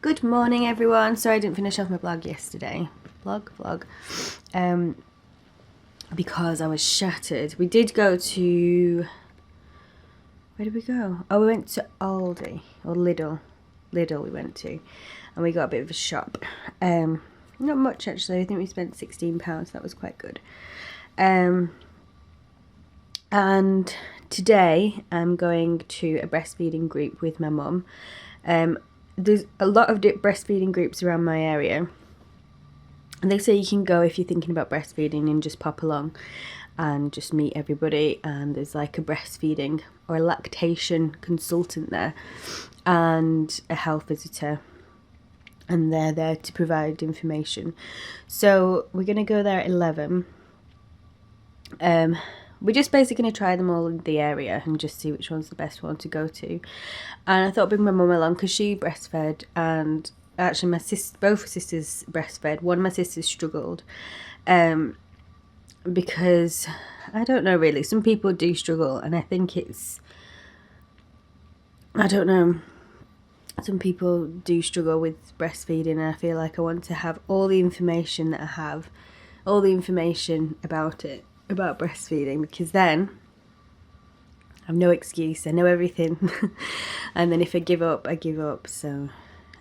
Good morning, everyone. Sorry I didn't finish off my vlog yesterday. Vlog. Because I was shattered. We did go to... Where did we go? Oh, we went to Aldi. Or Lidl. Lidl we went to. And we got a bit of a shop. Not much, actually. I think we spent £16. That was quite good. And today I'm going to a breastfeeding group with my mum. There's a lot of breastfeeding groups around my area, and they say you can go if you're thinking about breastfeeding and just pop along and just meet everybody, and there's like a breastfeeding or a lactation consultant there and a health visitor, and they're there to provide information. So we're going to go there at 11. We're just basically going to try them all in the area and just see which one's the best one to go to. And I thought I'd bring my mum along because she breastfed, and actually both sisters breastfed. One of my sisters struggled because, I don't know really, some people do struggle, and I think it's, I don't know, some people do struggle with breastfeeding, and I feel like I want to have all the information that I have, all the information about it, about breastfeeding, because then I have no excuse, I know everything. And then if I give up, I give up. So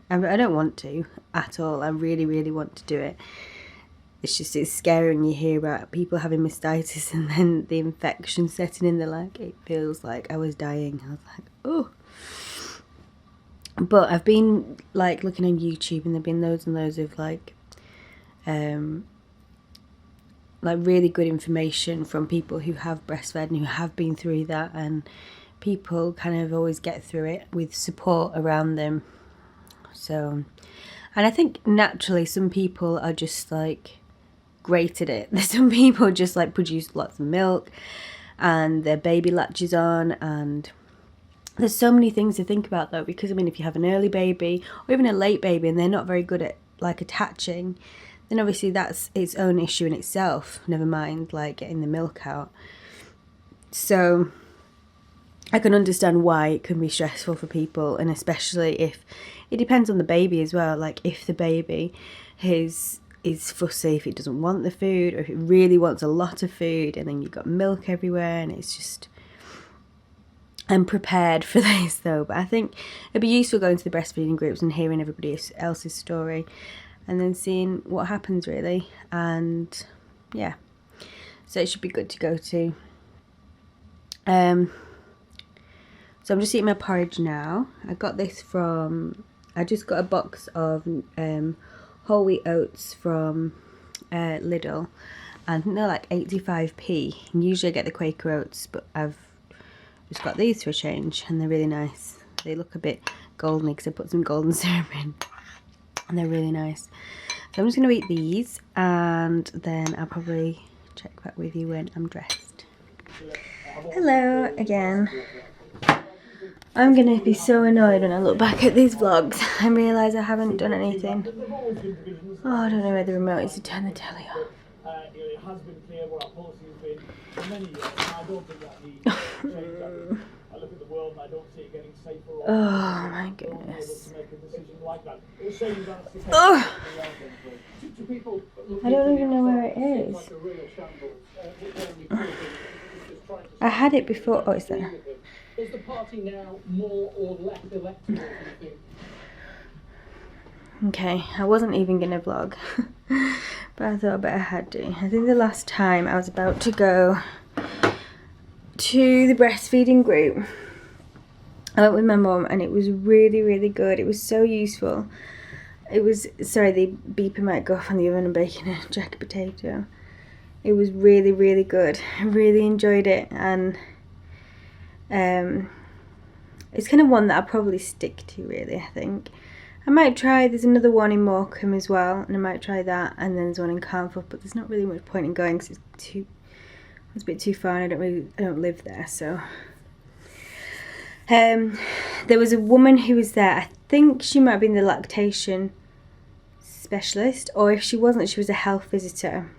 I don't want to at all. I really want to do it. It's scary when you hear about people having mastitis and then the infection setting in the leg. It feels like I was dying. I was like, oh. But I've been like looking on YouTube, and there've been loads and loads of like really good information from people who have breastfed and who have been through that, and people kind of always get through it with support around them. So, and I think naturally some people are just like great at it. Some people just like produce lots of milk and their baby latches on, and there's so many things to think about though, because I mean, if you have an early baby or even a late baby and they're not very good at like attaching, then obviously that's its own issue in itself, never mind like getting the milk out. So I can understand why it can be stressful for people, and especially if it depends on the baby as well. Like if the baby is fussy, if it doesn't want the food, or if it really wants a lot of food, and then you've got milk everywhere, and it's just... I'm prepared for this though, but I think it'd be useful going to the breastfeeding groups and hearing everybody else's story, and then seeing what happens really. And yeah, so it should be good to go to. So I'm just eating my porridge now. I got this from, I just got a box of whole wheat oats from Lidl, and they're like 85p. And usually I get the Quaker oats, but I've just got these for a change, and they're really nice. They look a bit golden because I put some golden syrup in, and they're really nice. So I'm just going to eat these, and then I'll probably check back with you when I'm dressed. Hello again. I'm going to be so annoyed when I look back at these vlogs and realise I haven't done anything. Oh, I don't know where the remote is to turn the telly off. It has been clear what our policy has been for many years, and I don't think that needs to change. I look at the world and I don't see it getting safer or oh my goodness. to make a decision like that. It's saying that's the case. I don't even know where it is. I had it before. Oh, it's there. Is the party now more or less electoral, do you think? Okay, I wasn't even going to vlog, but I thought I had to. I think the last time I was about to go to the breastfeeding group, I went with my mum, and it was really good. It was so useful. It was, sorry, the beeper might go off on the oven. I'm baking a jacket potato. It was really good. I really enjoyed it, and it's kind of one that I'll probably stick to really, I think. I might try, there's another one in Morecambe as well, and I might try that, and then there's one in Carnforth, but there's not really much point in going because it's a bit too far, and I don't live there. So there was a woman who was there. I think she might have been the lactation specialist, or if she wasn't, she was a health visitor.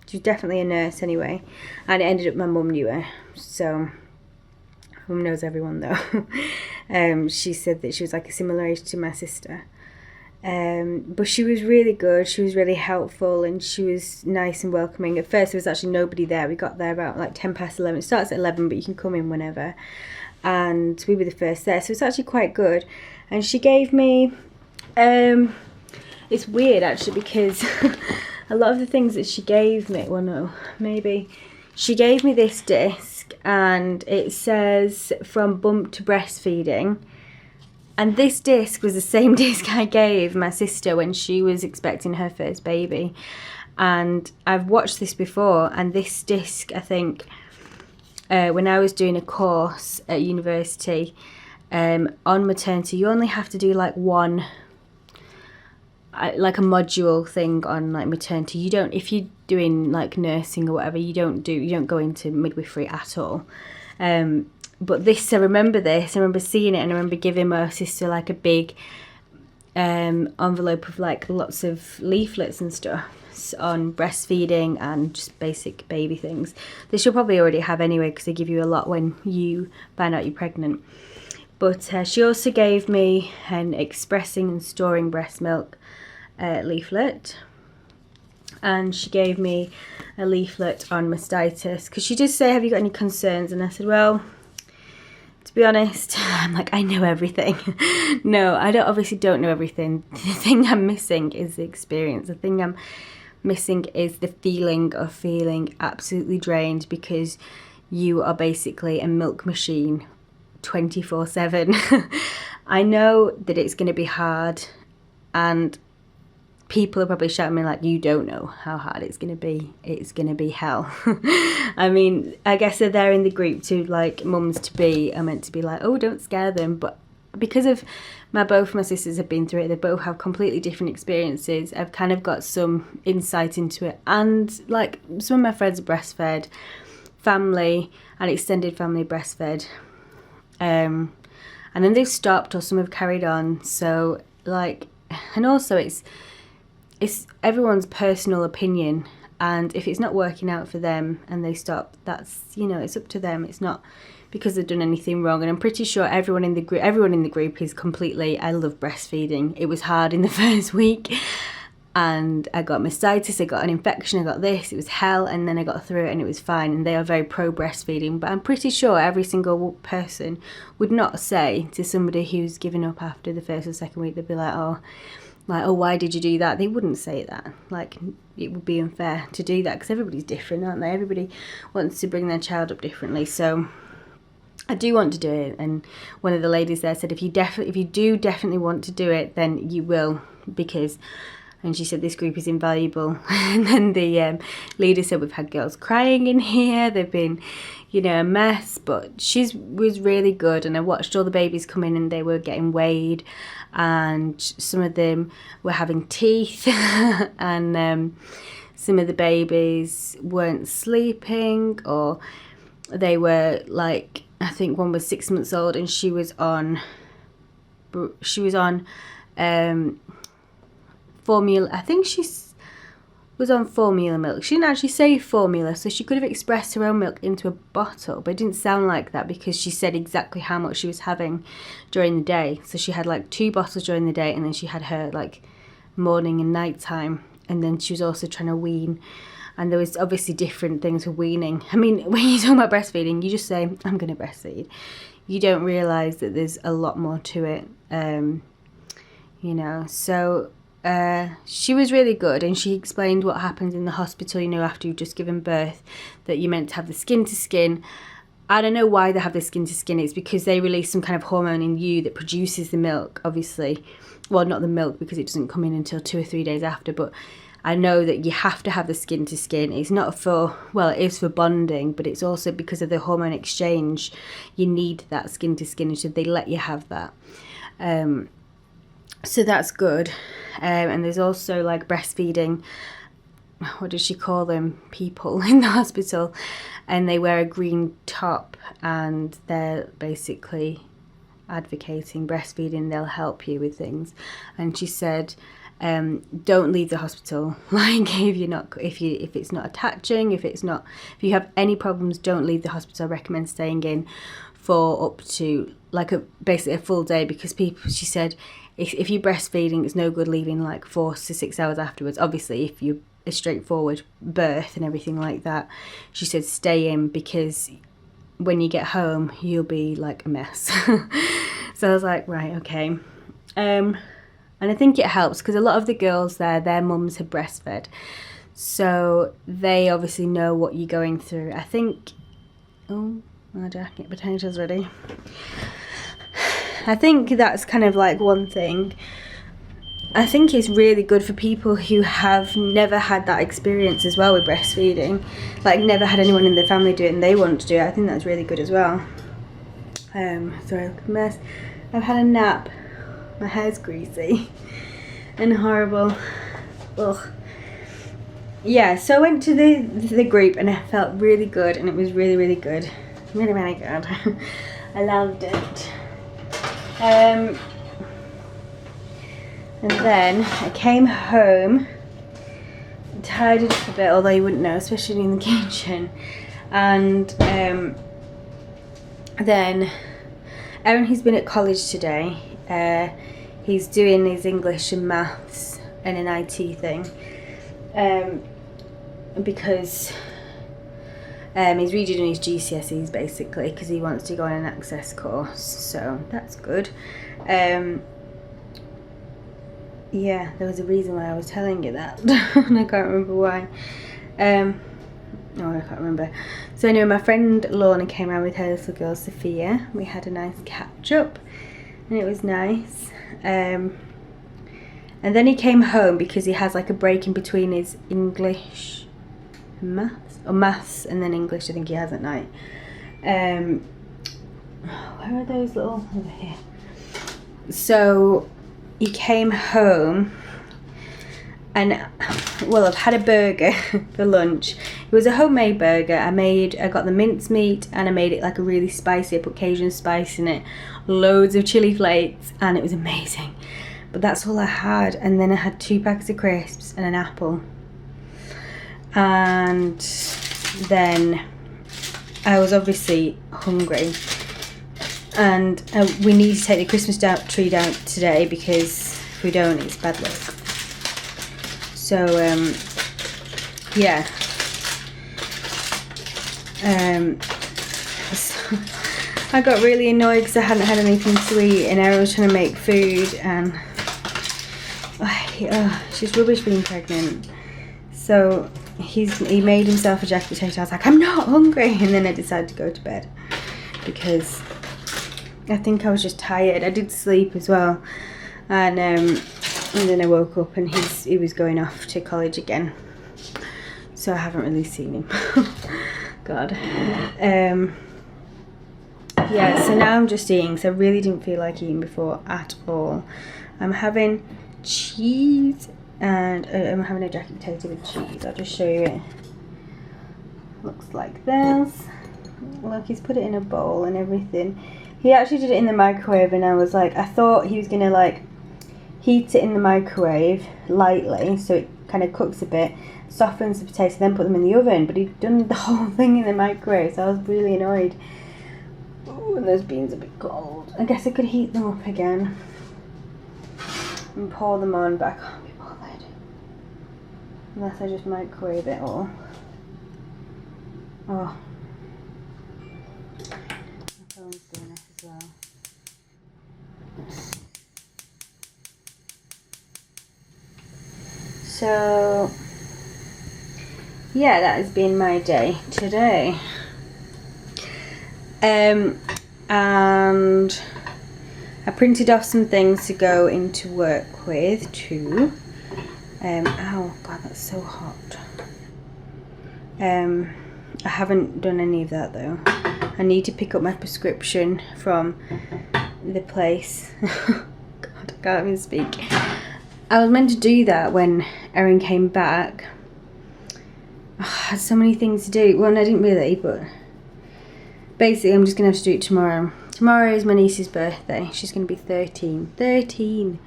She was definitely a nurse anyway, and it ended up my mum knew her, so Mum knows everyone though. She said that she was like a similar age to my sister, But she was really good. She was really helpful, and she was nice and welcoming. At first, there was actually nobody there. We got there about like 11:10. It starts at 11, but you can come in whenever. And we were the first there, so it's actually quite good. And she gave me, it's weird actually, because a lot of the things that she gave me, well, no, maybe, she gave me this disc, and it says from bump to breastfeeding. And this disc was the same disc I gave my sister when she was expecting her first baby. And I've watched this before, and this disc, I think, when I was doing a course at university on maternity, you only have to do like one, like a module thing on like maternity. You don't, if you're doing like nursing or whatever, you don't go into midwifery at all. But this, I remember seeing it, and I remember giving my sister like a big envelope of like lots of leaflets and stuff on breastfeeding and just basic baby things. This you'll probably already have anyway, because they give you a lot when you find out you're pregnant. But she also gave me an expressing and storing breast milk leaflet. And she gave me a leaflet on mastitis, because she did say, have you got any concerns? And I said, well, to be honest, I'm like, I know everything. No, I obviously don't know everything. The thing I'm missing is the experience. The thing I'm missing is the feeling of feeling absolutely drained, because you are basically a milk machine 24/7. I know that it's going to be hard, and people are probably shouting me like, you don't know how hard it's going to be. It's going to be hell. I mean, I guess they're there in the group to like mums to be are meant to be like, oh, don't scare them. But because of both my sisters have been through it, they both have completely different experiences. I've kind of got some insight into it, and like some of my friends are breastfed, family and extended family breastfed, and then they've stopped, or some have carried on. So like, and also it's everyone's personal opinion, and if it's not working out for them and they stop, that's, you know, it's up to them. It's not because they've done anything wrong. And I'm pretty sure everyone in the group is completely, I love breastfeeding. It was hard in the first week, and I got mastitis, I got an infection, I got this, it was hell, and then I got through it and it was fine. And they are very pro breastfeeding, but I'm pretty sure every single person would not say to somebody who's given up after the first or second week, they'd be like, oh, why did you do that? They wouldn't say that. Like, it would be unfair to do that, because everybody's different, aren't they? Everybody wants to bring their child up differently. So I do want to do it. And one of the ladies there said, if you do definitely want to do it, then you will, because, and she said, this group is invaluable. And then the leader said, we've had girls crying in here, they've been, you know, a mess, but she was really good. And I watched all the babies come in, and they were getting weighed, and some of them were having teeth, and some of the babies weren't sleeping, or they were like, I think one was 6 months old, and she was on formula. I think she was on formula milk. She didn't actually say formula, so she could have expressed her own milk into a bottle, but it didn't sound like that, because she said exactly how much she was having during the day. So she had like 2 bottles during the day, and then she had her like morning and night time, and then she was also trying to wean. And there was obviously different things for weaning. I mean, when you're talking about breastfeeding, you just say, I'm going to breastfeed. You don't realise that there's a lot more to it, you know. So she was really good, and she explained what happens in the hospital, you know, after you've just given birth, that you're meant to have the skin to skin. I don't know why they have the skin to skin. It's because they release some kind of hormone in you that produces the milk, obviously. Well, not the milk, because it doesn't come in until 2 or 3 days after, but I know that you have to have the skin to skin. It's not for, well, it is for bonding, but it's also because of the hormone exchange. You need that skin to skin, and so they let you have that. So that's good. And there's also like breastfeeding, what does she call them, people in the hospital, and they wear a green top, and they're basically advocating breastfeeding. They'll help you with things. And she said, don't leave the hospital. Like, if it's not attaching, if you have any problems, don't leave the hospital. I recommend staying in for up to like basically a full day, because people, she said, if you're breastfeeding, it's no good leaving like 4 to 6 hours afterwards. Obviously, if you a straightforward birth and everything like that, she said stay in, because when you get home you'll be like a mess. So I was like, right, okay. And I think it helps because a lot of the girls there, their mums have breastfed, so they obviously know what you're going through. I think, oh my jacket potatoes ready. I think that's kind of like one thing. I think it's really good for people who have never had that experience as well with breastfeeding, like never had anyone in their family do it and they want to do it. I think that's really good as well. Sorry, look at the mess. I've had a nap. My hair's greasy and horrible. Ugh. Yeah, so I went to the group and I felt really good, and it was really, really good. Really, really good. I loved it. And then I came home, tidied up a bit, although you wouldn't know, especially in the kitchen. And then Aaron, he's been at college today. He's doing his English and maths and an IT thing. Because he's redoing his GCSEs basically, because he wants to go on an access course, so that's good. Yeah, there was a reason why I was telling you that, and I can't remember why. No, I can't remember. So anyway, my friend Lorna came around with her little girl Sophia. We had a nice catch up, and it was nice. And then he came home because he has like a break in between his English and maths, or maths and then English, I think he has at night. Where are those little, over here. So he came home and, well, I've had a burger for lunch. It was a homemade burger. I got the mincemeat and I made it like a really spicy. I put Cajun spice in it, loads of chili flakes, and it was amazing. But that's all I had. And then I had 2 packs of crisps and an apple. And then I was obviously hungry. And we need to take the Christmas tree down today, because if we don't, it's bad luck. So, yeah. So I got really annoyed because I hadn't had anything to eat, and Aaron was trying to make food, and she's rubbish being pregnant. So he made himself a jacket potato. I was like, I'm not hungry, and then I decided to go to bed because I think I was just tired. I did sleep as well, and then I woke up and he was going off to college again, so I haven't really seen him. God. Yeah, so now I'm just eating, so I really didn't feel like eating before at all. I'm having cheese, and I'm having a jacket potato with cheese. I'll just show you it. Looks like this. Look, he's put it in a bowl and everything. He actually did it in the microwave, and I was like, I thought he was gonna like heat it in the microwave lightly so it kind of cooks a bit, softens the potatoes, then put them in the oven, but he'd done the whole thing in the microwave, so I was really annoyed. Ooh, and those beans are a bit cold. I guess I could heat them up again and pour them on, but I can't be bothered unless I just microwave it all. Oh, my phone's doing this as well. So yeah, that has been my day today. And I printed off some things to go into work with too. Oh god, that's so hot. I haven't done any of that though. I need to pick up my prescription from the place. God, I can't even speak. I was meant to do that when Erin came back. I had so many things to do. Well, I didn't really, but basically I'm just going to have to do it tomorrow. Tomorrow is my niece's birthday. She's going to be 13. 13!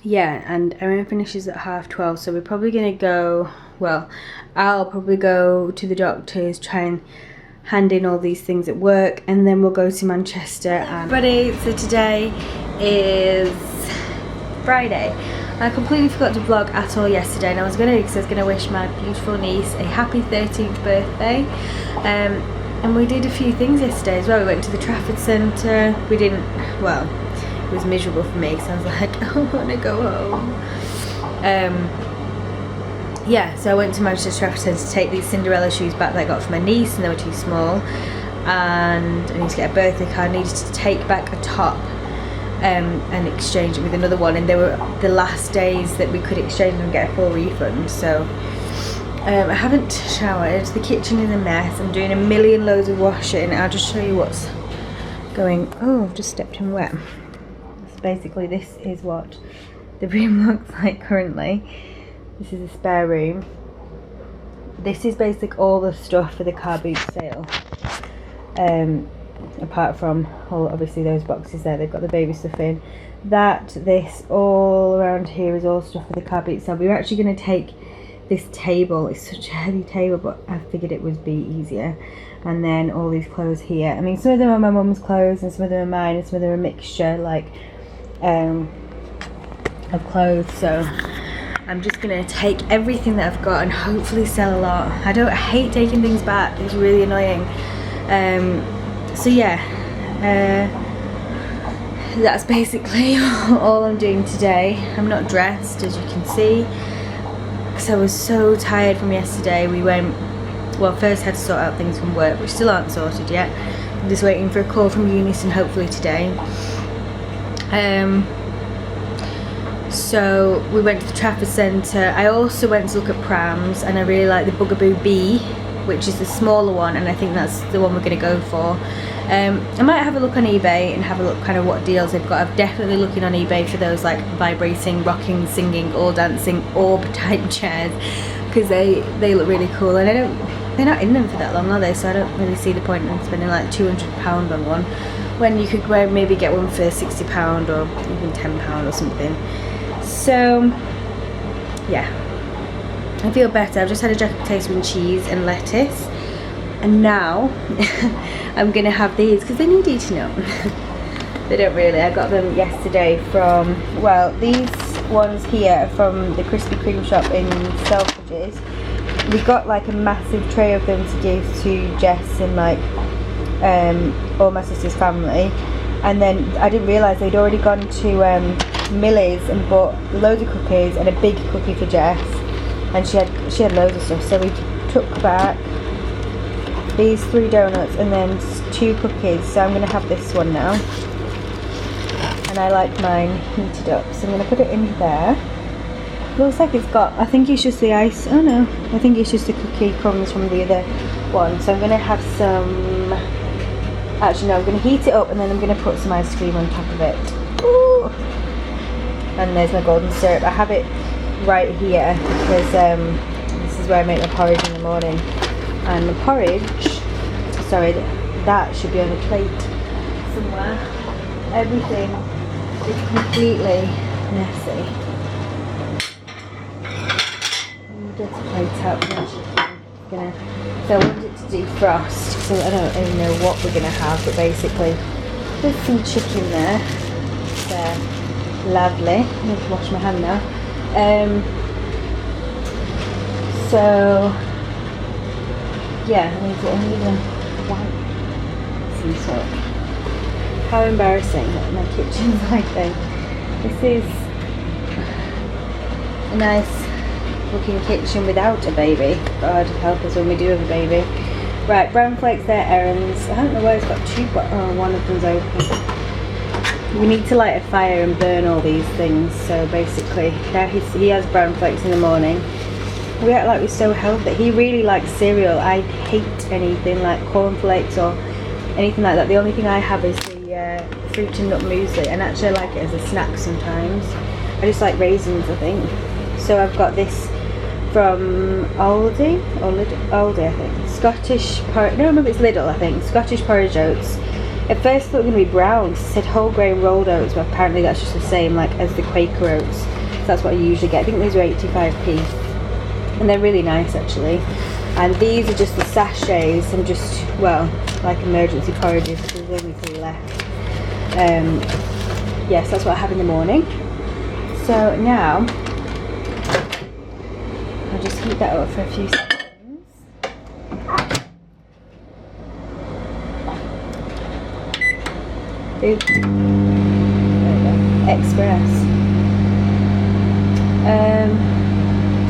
Yeah, and Erin finishes at 12:30, so we're probably going to go, well, I'll probably go to the doctor's, try and hand in all these things at work, and then we'll go to Manchester. And everybody, so today is Friday. I completely forgot to vlog at all yesterday, and I was gonna, because I was gonna wish my beautiful niece a happy 13th birthday. And we did a few things yesterday as well. We went to the Trafford Centre. We didn't, well, it was miserable for me because I was like, I want to go home. Yeah, so I went to Manchester Trafford Centre to take these Cinderella shoes back that I got for my niece, and they were too small. And I need to get a birthday card. I needed to take back a top and exchange it with another one. And they were the last days that we could exchange them and get a full refund. So I haven't showered. The kitchen is a mess. I'm doing a million loads of washing. I'll just show you what's going. Oh, I've just stepped in wet. So basically, this is what the room looks like currently. This is a spare room. This is basically all the stuff for the car boot sale. Apart from all, obviously, those boxes there, they've got the baby stuff in. This all around here is all stuff for the car boot sale. We were actually going to take this table. It's such a heavy table, but I figured it would be easier. And then all these clothes here. I mean, some of them are my mum's clothes, and some of them are mine, and some of them are a mixture, like, of clothes. So I'm just gonna take everything that I've got and hopefully sell a lot. I hate taking things back. It's really annoying. So yeah, that's basically all I'm doing today. I'm not dressed, as you can see, because I was so tired from yesterday. We went, well, first had to sort out things from work, which still aren't sorted yet. I'm just waiting for a call from Unison, hopefully today. So we went to the Trafford Centre. I also went to look at prams, and I really like the Bugaboo B, which is the smaller one, and I think that's the one we're going to go for. I might have a look on eBay and have a look kind of what deals they've got. I'm definitely looking on eBay for those like vibrating, rocking, singing, all dancing orb type chairs, because they look really cool, and they're not in them for that long, are they? So I don't really see the point in spending like £200 on one when you could maybe get one for £60 or even £10 or something. So yeah, I feel better. I've just had a jacket potato and cheese and lettuce, and now I'm gonna have these because they need eating up. They don't really. I got them yesterday from, well, these ones here are from the Krispy Kreme shop in Selfridges. We got like a massive tray of them to give to Jess and like all my sister's family, and then I didn't realise they'd already gone to Millie's and bought loads of cookies and a big cookie for Jess, and she had loads of stuff. So we took back these 3 donuts and then 2 cookies. So I'm gonna have this one now, and I like mine heated up, so I'm gonna put it in there. Looks like it's got, I think it's just the ice. Oh no, I think it's just the cookie crumbs from the other one. So I'm gonna have some, actually no, I'm gonna heat it up and then I'm gonna put some ice cream on top of it. Ooh. And there's my golden syrup. I have it right here because this is where I make my porridge in the morning. And the porridge, sorry, that should be on a plate somewhere. Everything is completely messy. Get a plate out. So I want it to defrost. So I don't even know what we're gonna have, but basically there's some chicken there. There. Lovely. I need to wash my hand now. So yeah, I need a wipe some sort. How embarrassing that my kitchen's like this. This is a nice looking kitchen without a baby. God help us when we do have a baby. Right, brown flakes there, errands. I don't know where it's got 2, but one of them's open. We need to light a fire and burn all these things. So basically, now he has brown flakes in the morning. We act like we're so healthy. He really likes cereal. I hate anything like cornflakes or anything like that. The only thing I have is the fruit and nut muesli, and actually I like it as a snack sometimes. I just like raisins, I think. So I've got this from Aldi, I think. Scottish porridge, no, maybe it's Lidl, I think. Scottish porridge oats. At first I thought it was going to be brown, because it said whole grain rolled oats, but apparently that's just the same like as the Quaker oats. So that's what I usually get. I think these are 85p. And they're really nice actually. And these are just the sachets. I'm just, well, like emergency porridges, because there's only 3 left. Yes, that's what I have in the morning. So now I'll just heat that up for a few seconds. Oops. There we go. Express.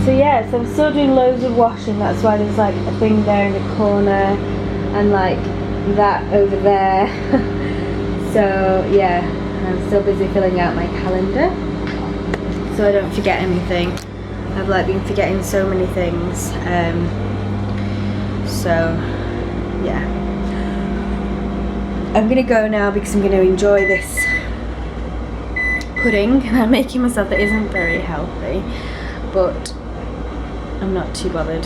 So yeah, so I'm still doing loads of washing. That's why there's like a thing there in the corner and like that over there. So yeah, I'm still busy filling out my calendar so I don't forget anything. I've like been forgetting so many things. So yeah, I'm gonna go now because I'm gonna enjoy this pudding that I'm making myself that isn't very healthy, but I'm not too bothered.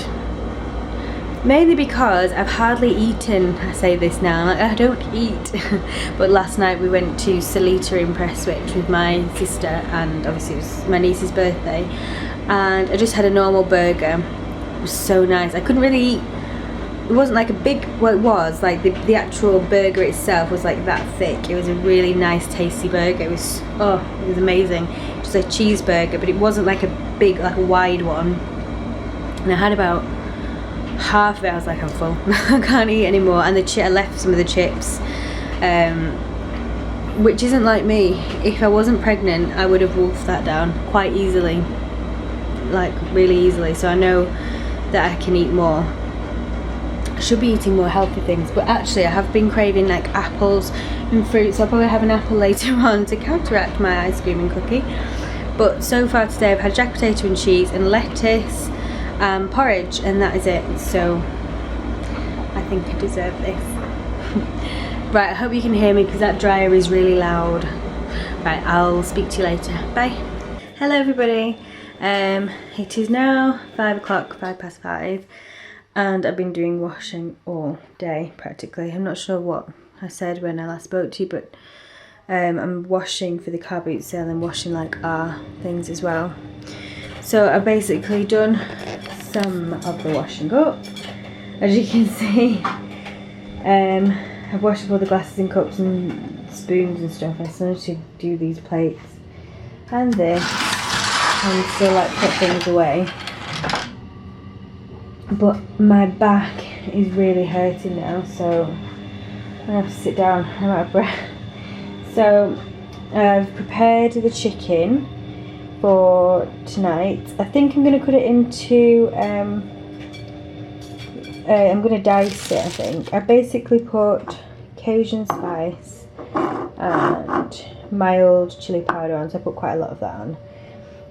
Mainly because I've hardly eaten. I say this now, like I don't eat. But last night we went to Salita in Prestwich with my sister, and obviously it was my niece's birthday, and I just had a normal burger. It was so nice. I couldn't really eat. It wasn't like a big, well it was, like the actual burger itself was like that thick. It was a really nice tasty burger. It was, oh, it was amazing. It was a cheeseburger, but it wasn't like a big, like a wide one. And I had about half of it. I was like, I'm full. I can't eat anymore. And I left some of the chips, which isn't like me. If I wasn't pregnant, I would have wolfed that down quite easily, like really easily. So I know that I can eat more. I should be eating more healthy things, but actually I have been craving like apples and fruit, so I'll probably have an apple later on to counteract my ice cream and cookie. But so far today I've had jack potato and cheese and lettuce, porridge, and that is it. So I think I deserve this. Right, I hope you can hear me because that dryer is really loud. Right, I'll speak to you later. Bye. Hello everybody. It is now 5 o'clock, 5:05, and I've been doing washing all day practically. I'm not sure what I said when I last spoke to you, but I'm washing for the car boot sale and washing like our things as well. So I've basically done some of the washing up, as you can see. I've washed up all the glasses and cups and spoons and stuff. I still need to do these plates and this, and still like put things away. But my back is really hurting now, so I'm gonna have to sit down. I'm out of breath. So I've prepared the chicken for tonight. I think I'm gonna put it into I'm gonna dice it. I think I basically put Cajun spice and mild chili powder on, so I put quite a lot of that on.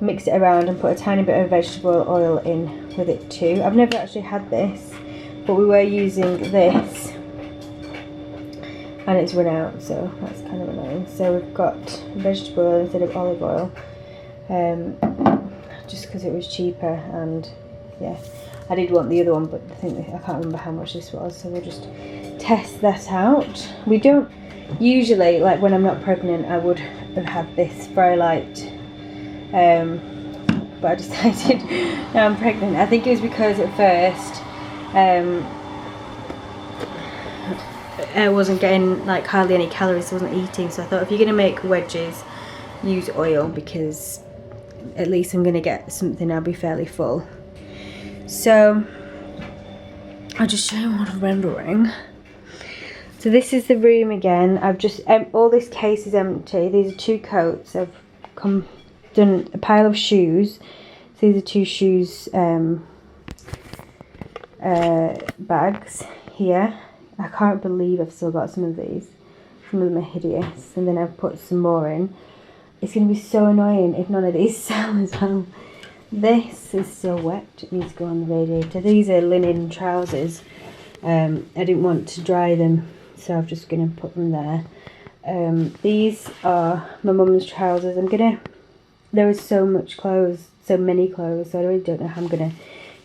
Mix it around and put a tiny bit of vegetable oil in with it too. I've never actually had this, but we were using this and it's run out, so that's kind of annoying. So we've got vegetable oil instead of olive oil, just because it was cheaper, and yeah, I did want the other one, but I can't remember how much this was, so we'll just test that out. We don't usually, like when I'm not pregnant, I would have had this Frylight, but I decided now I'm pregnant. I think it was because at first I wasn't getting like hardly any calories, so I wasn't eating, so I thought if you're going to make wedges, use oil, because at least I'm going to get something, I'll be fairly full. So I'll just show you what I'm rendering. So this is the room again. I've just all this case is empty. These are 2 coats. I've done a pile of shoes. So these are 2 shoes bags here. I can't believe I've still got some of these. Some of them are hideous. And then I've put some more in. It's going to be so annoying if none of these sell as well. This is still wet. It needs to go on the radiator. These are linen trousers. I didn't want to dry them, so I'm just going to put them there. These are my mum's trousers. There is so much clothes, so many clothes, so I really don't know how I'm going to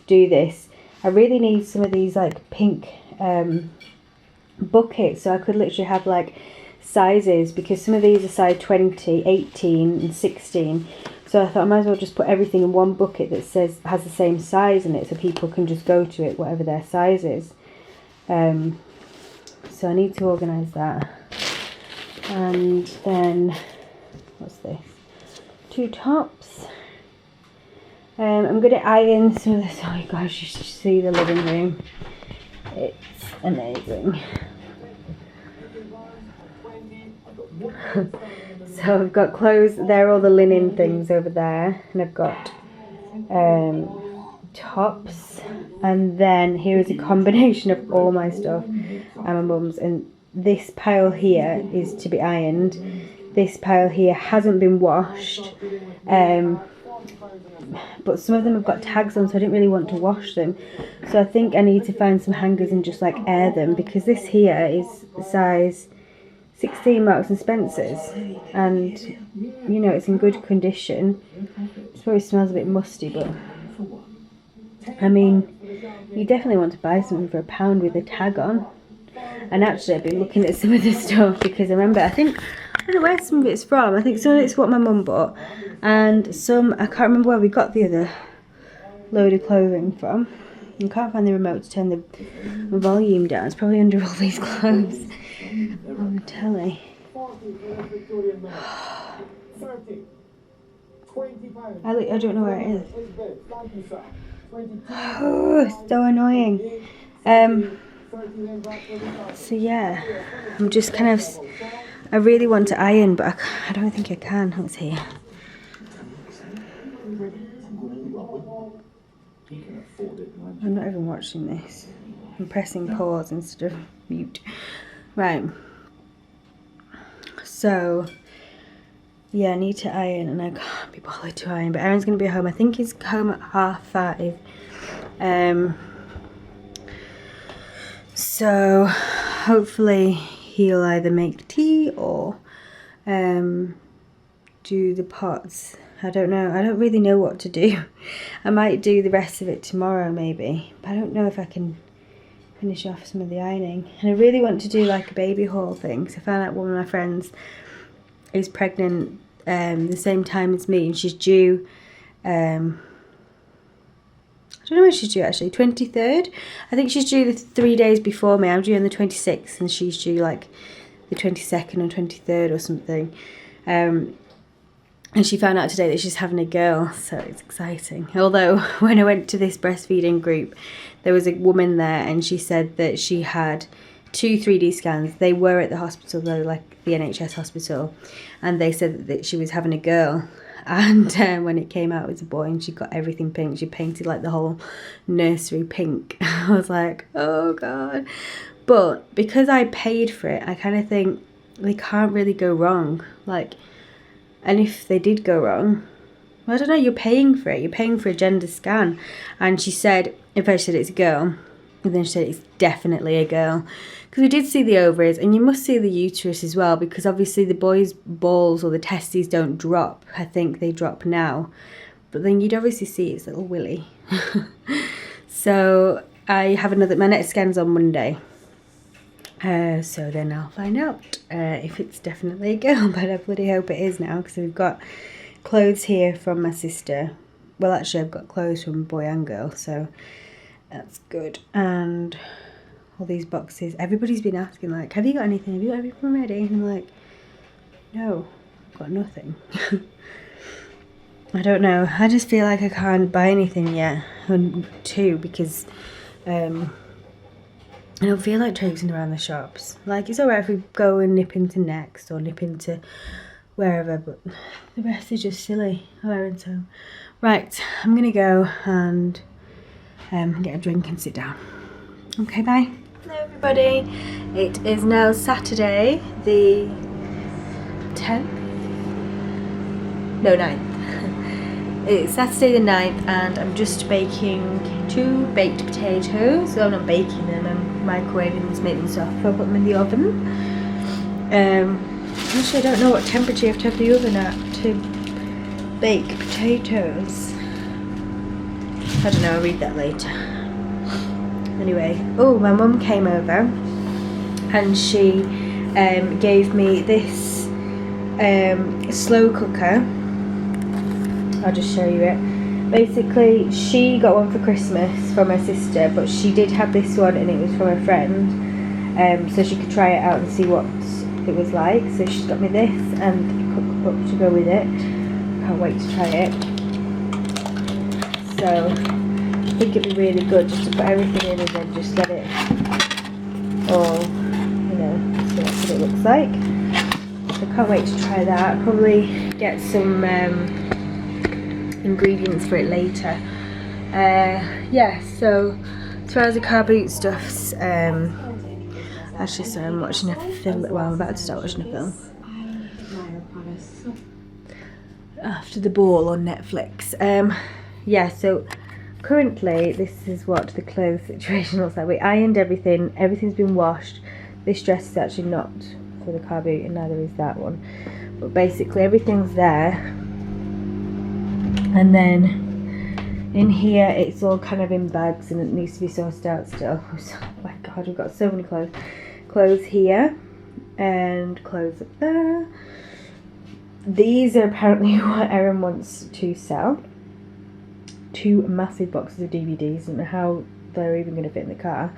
do this. I really need some of these like pink buckets, so I could literally have like sizes, because some of these are size 20, 18 and 16. So So I thought I might as well just put everything in one bucket that has the same size in it, so people can just go to it whatever their size is. So I need to organise that. And then, what's this? 2 tops. I'm going to iron some of this. Oh my gosh, you should see the living room. It's amazing. So I've got clothes, there are all the linen things over there, and I've got tops, and then here is a combination of all my stuff and my mum's, and this pile here is to be ironed. This pile here hasn't been washed, but some of them have got tags on, so I didn't really want to wash them. So I think I need to find some hangers and just like air them, because this here is size 16 Marks and Spencer's, and you know it's in good condition. It probably smells a bit musty, but I mean, you definitely want to buy something for £1 with a tag on. And actually I've been looking at some of this stuff, because I remember, I don't know where some of it's from. I think some of it's what my mum bought, and some, I can't remember where we got the other load of clothing from. I can't find the remote to turn the volume down. It's probably under all these clothes on the telly. I don't know where it is. Oh, it's so annoying. So yeah, I'm just kind of, I really want to iron, but I don't think I can. Let's see. I'm not even watching this. I'm pressing pause instead of mute. Right. So, yeah, I need to iron, and I can't be bothered to iron. But Aaron's going to be home. I think he's home at 5:30. So, hopefully he'll either make tea or do the pots. I don't know. I don't really know what to do. I might do the rest of it tomorrow maybe, but I don't know if I can finish off some of the ironing. And I really want to do like a baby haul thing, because I found out one of my friends is pregnant the same time as me, and she's due, I don't know when she's due actually, 23rd? I think she's due the 3 days before me. I'm due on the 26th, and she's due like the 22nd or 23rd or something. And she found out today that she's having a girl, so it's exciting. Although, when I went to this breastfeeding group, there was a woman there, and she said that she had 2 3D scans. They were at the hospital though, like the NHS hospital, and they said that she was having a girl. And when it came out, it was a boy, and she got everything pink. She painted like the whole nursery pink. I was like, oh God. But because I paid for it, I kind of think they can't really go wrong. Like, and if they did go wrong, well, I don't know, you're paying for it. You're paying for a gender scan. And she said, if I said it's a girl, and then she said it's definitely a girl. Because we did see the ovaries, and you must see the uterus as well, because obviously the boys' balls or the testes don't drop. I think they drop now. But then you'd obviously see its little willy. So I have my next scan's on Monday. So then I'll find out if it's definitely a girl, but I bloody hope it is now, because we've got clothes here from my sister. Well, actually I've got clothes from boy and girl, so that's good. And all these boxes, everybody's been asking like, have you got anything? Have you got everything ready? And I'm like, no, I've got nothing. I don't know. I just feel like I can't buy anything yet. Too, because I don't feel like traipsing around the shops. Like, it's alright if we go and nip into Next or nip into wherever, but the rest is just silly. So, right, I'm going to go and get a drink and sit down. Okay, bye. Hello everybody. It is now Saturday, the 10th? No, 9th. It's Saturday the 9th, and I'm just baking 2 baked potatoes. Well, I'm not baking them, I'm microwaving them to make them soft. I'll put them in the oven. Actually, I don't know what temperature you have to have the oven at to bake potatoes. I don't know, I'll read that later. Anyway, oh, my mum came over, and she gave me this slow cooker. I'll just show you it. Basically, she got one for Christmas from her sister, but she did have this one and it was from her friend, so she could try it out and see what it was like. So she's got me this and a cookbook to go with it. Can't wait to try it. So I think it'd be really good just to put everything in and then just let it all, you know, so that's what it looks like. So I can't wait to try that. I'll probably get some ingredients for it later. Yeah, so as far as the car boot stuffs, actually sorry, I'm watching a film. Well, I'm about to start watching a film after the ball on Netflix. Yeah, so currently this is what the clothes situation looks like. We ironed everything, everything's been washed. This dress is actually not for the car boot and neither is that one, but basically everything's there. And then in here it's all kind of in bags and it needs to be sorted out still. Oh my god, we've got so many clothes here and clothes up there. These are apparently what Erin wants to sell. 2 massive boxes of DVDs. I don't know how they're even going to fit in the car.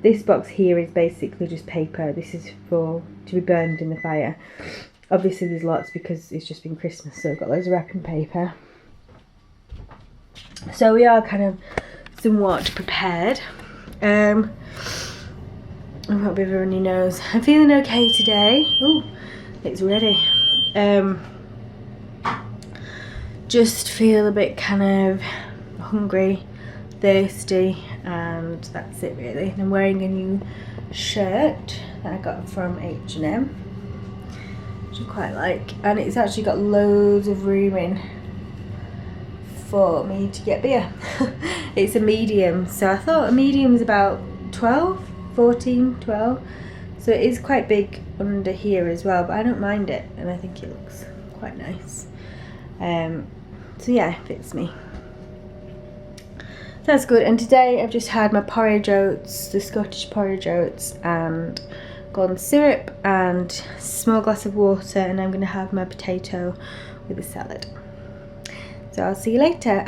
This box here is basically just paper. This is to be burned in the fire. Obviously there's lots because it's just been Christmas, so I've got loads of wrapping paper. So we are kind of somewhat prepared. I've got a bit of a runny nose. I'm feeling okay today. Oh, it's ready. Just feel a bit kind of hungry, thirsty, and that's it really. I'm wearing a new shirt that I got from H&M, which I quite like, and it's actually got loads of room in for me to get beer. It's a medium, so I thought a medium is about 12, 14, 12, so it is quite big under here as well, but I don't mind it and I think it looks quite nice. So yeah, it fits me. That's good. And today I've just had my porridge oats, the Scottish porridge oats, and golden syrup and a small glass of water, and I'm going to have my potato with a salad. So I'll see you later.